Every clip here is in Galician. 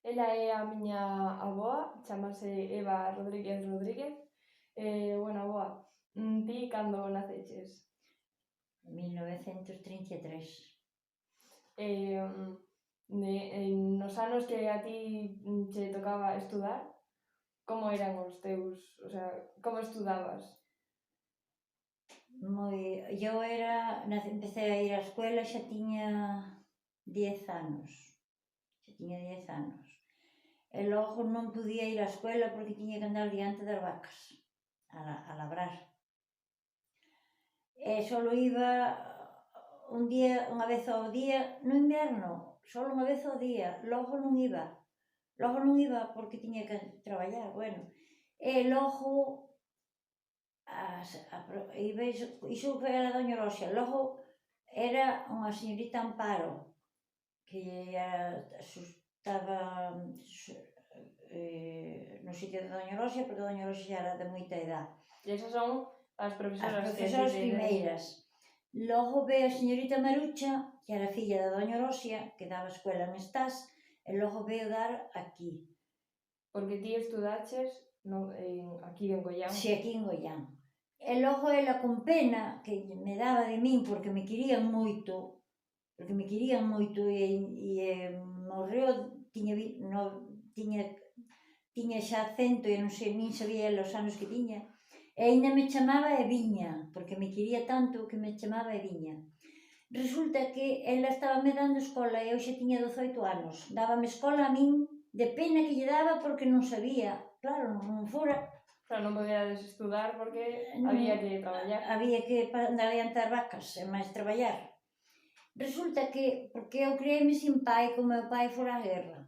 Ela é a miña avoa, chamase Eva Rodríguez Rodríguez. Bueno, avoa, ti cando naceches? 1933. Nos anos que a ti che tocaba estudar, como eran os teus, o sea, como estudabas? Eu empecé a ir á escola xa tiña 10 anos. Xa tiña 10 anos. E logo non podía ir á escola porque tiña que andar diante das vacas a labrar. E só iba un día, unha vez ao día, no inverno, só unha vez ao día, logo non iba. Logo non iba porque tiña que traballar, bueno. E logo, iso foi a doña Rosia. Logo era unha señorita Amparo, que estaba no sitio de doña Rosia, porque doña Rosia xa era de moita edad. E esas son as profesoras As profesoras primeiras. Logo ve a señorita Marucha, que era filla da doña Rosia, que daba escola en Estás, e logo veo dar aquí. Porque ti estudaches aquí en Goián. Si, aquí en Goián. E logo ela con pena, que me daba de min porque me querían moito, e morreu, tiña xa 100 e non sei, nin sabía ela os anos que tiña, e ainda me chamaba Eviña, porque me quería tanto que me chamaba Eviña. Resulta que ela estaba me dando escola e eu xa tiña 18 anos. Dábame escola a min de pena que lle daba porque non sabía. Claro, non fora. Claro, non podíades estudar porque había que traballar. Había que andar diante das vacas e máis traballar. Resulta que, porque eu criei-me sin pai, que o meu pai fora á guerra.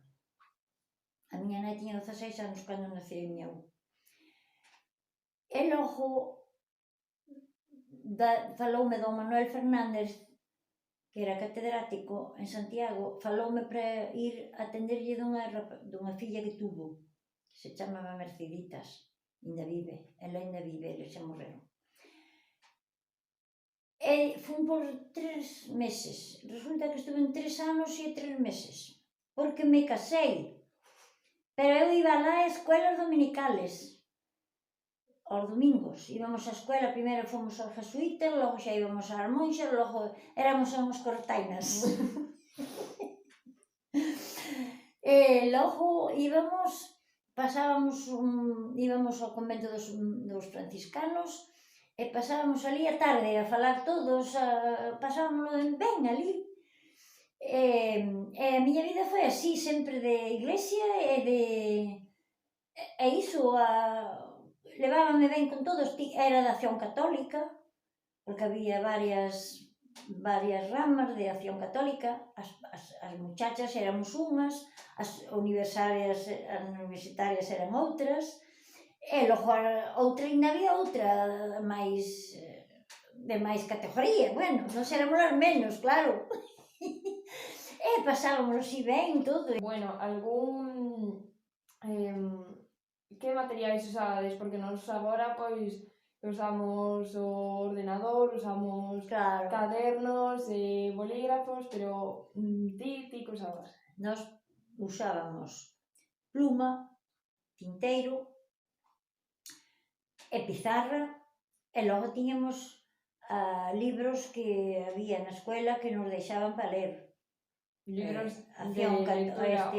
A miña nai tiña 16 anos cando naceu eu. E logo faloume don Manuel Fernández, que era catedrático en Santiago, faloume para ir a atenderlle dunha filla que tuvo, que se chamaba Merceditas, ainda vive, ela ainda vive, eles xa morreron. E fun por 3 meses, resulta que estuve 3 anos e 3 meses, porque me casei, pero eu iba lá a escolas dominicales, aos domingos, íbamos á escola, primeiro fomos aos jesuítas, logo xa íbamos ás monxas, logo éramos unhas cortainas. E logo íbamos ao convento dos franciscanos e pasábamos ali a tarde a falar todos, pasábamoslo ben ali. E a miña vida foi así, sempre de iglesia e iso, levábame ben con todos, era de Acción Católica, porque había varias ramas de Acción Católica, as muchachas éramos unhas, as universitarias eran outras, e logo outra, ainda había outra de máis categoría, bueno, non éramos as menos, claro. E pasábamos así ben, todo. Bueno, que materiais usabades? Porque nos agora, pois, usamos o ordenador, usamos cadernos, bolígrafos, pero ti que usabas? Nos usábamos pluma, tinteiro e pizarra, e logo tiñamos libros que había na escola que nos deixaban para ler. Libros de lectura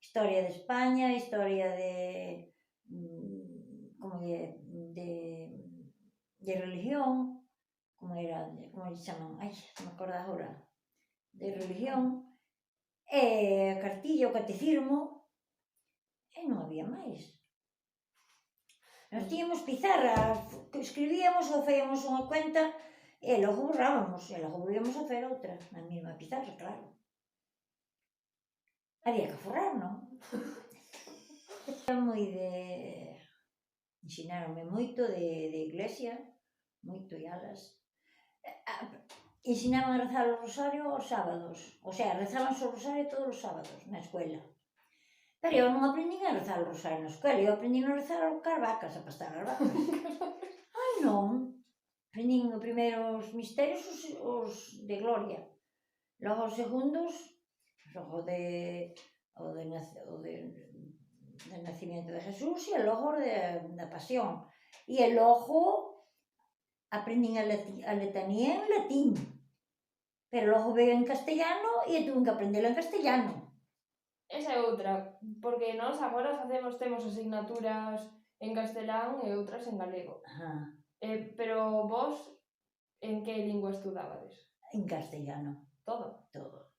Historia de España, historia de religión, como lle chaman, non me acordo agora, de religión, e cartilla, o catecismo, e non había máis. Nós tiñamos pizarra, escribíamos ou feiamos unha cuenta e logo borrábamos, e logo volvíamos a fer outra, na mesma pizarra, claro. Había que forrar, non? Ensinaronme moito de iglesia, moito e alas. Ensinaban a rezar o rosario os sábados, o sea, rezábanse o rosario todos os sábados na escola. Pero eu non aprendín a rezar o rosario na escola, eu aprendín a rezar as vacas, a pastar as vacas. Ai, non. Aprendín primeiro os misterios, os de gloria. Logo os segundos, Logo de nacimiento de Jesús e logo da pasión. E logo aprendín a letanía en latín, pero logo veo en castellano e tuve que aprendelo en castellano. Esa é outra, porque nós agora temos asignaturas en castelán e outras en galego. Ajá. Pero vos, en que lingua estudabades? En castellano. Todo? Todo.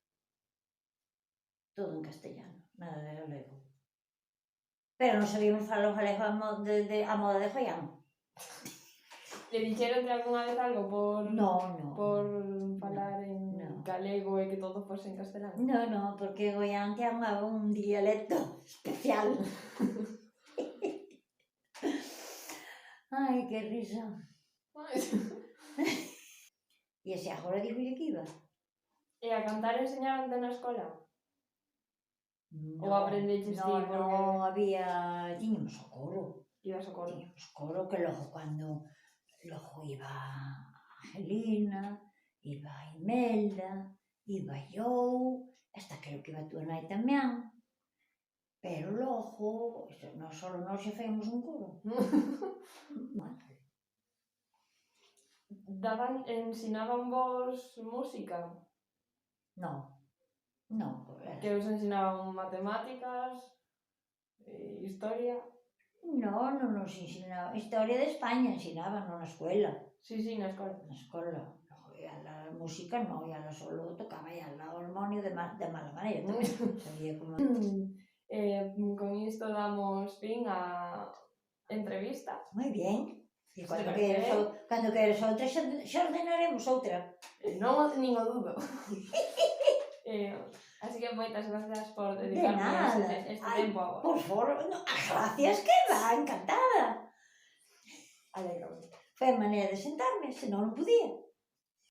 Todo en castellano, nada de galego. Pero non sabíamos falar o galego a moda de Joián. Le dixeronte algunha vez algo por falar en galego e que todo fose en castelán? Non, porque Goián ten un dialecto especial. Ai, que risa. E ese agora digo que iba. E a cantar enseñaronte na escola? Ou aprendeches ti? Non, había... Tiñamos o coro. Ibas ao coro? Tiñamos coro que logo cando... Logo iba Angelina, iba Imelda, iba eu, hasta creo que iba túa nai tamén. Pero logo, non só nós xa femos un coro. Ensinaban vos música? Non. Que os ensinaban matemáticas, historia? Non nos ensinaban. Historia de España ensinaban, non na escuela. Sí, na escola. Na escola. A música non, e ela solo tocaba e ala o harmonio de mala maneira. Sabía como... Con isto damos fin á entrevista. Moi bien. E cando queres outra, xa ordenaremos outra. Non nin o dudo. Así que moitas grazas por dedicarnos este tempo a vos. Por favor, gracias que va, encantada. Alégrame. Foi a maneira de sentarme, senón non podía.